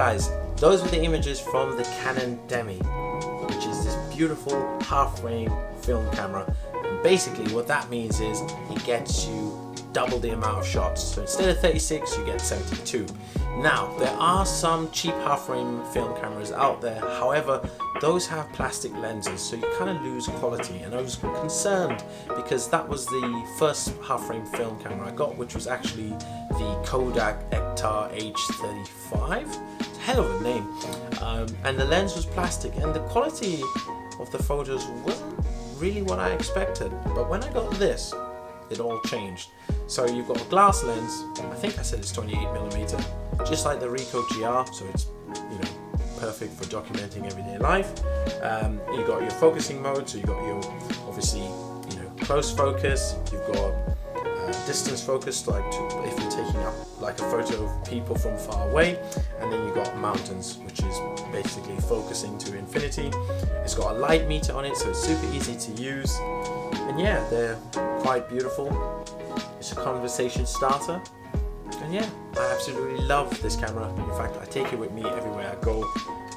guys, those were the images from the Canon Demi, which is this beautiful half-frame film camera. And basically what that means is it gets you double the amount of shots. So instead of 36, you get 72. Now, there are some cheap half-frame film cameras out there. However, those have plastic lenses, so you kind of lose quality. And I was concerned because that was the first half-frame film camera I got, which was actually the Kodak Ektar H35. It's a hell of a name. And the lens was plastic, and the quality of the photos wasn't really what I expected. But when I got this, it all changed. So you've got a glass lens. I think I said it's 28mm, just like the Ricoh GR, so it's, you know, perfect for documenting everyday life. You've got your focusing mode, so you've got your, obviously, you know, close focus. You've got distance focus, like if you're taking up like a photo of people from far away, and then you've got mountains, which is basically focusing to infinity. It's got a light meter on it, so it's super easy to use. And yeah, they're quite beautiful. It's a conversation starter. And yeah, I absolutely love this camera. In fact, I take it with me everywhere I go.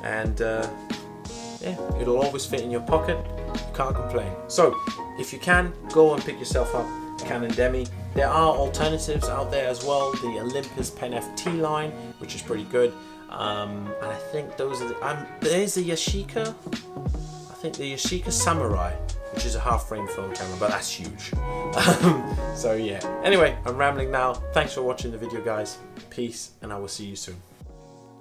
And yeah, it'll always fit in your pocket. You can't complain. So, if you can, go and pick yourself up a Canon Demi. There are alternatives out there as well. The Olympus Pen FT line, which is pretty good. And I think those are the, there's the Yashica. I think the Yashica Samurai, which is a half-frame film camera, but that's huge. So yeah, anyway, I'm rambling now. Thanks for watching the video, guys. Peace, and I will see you soon.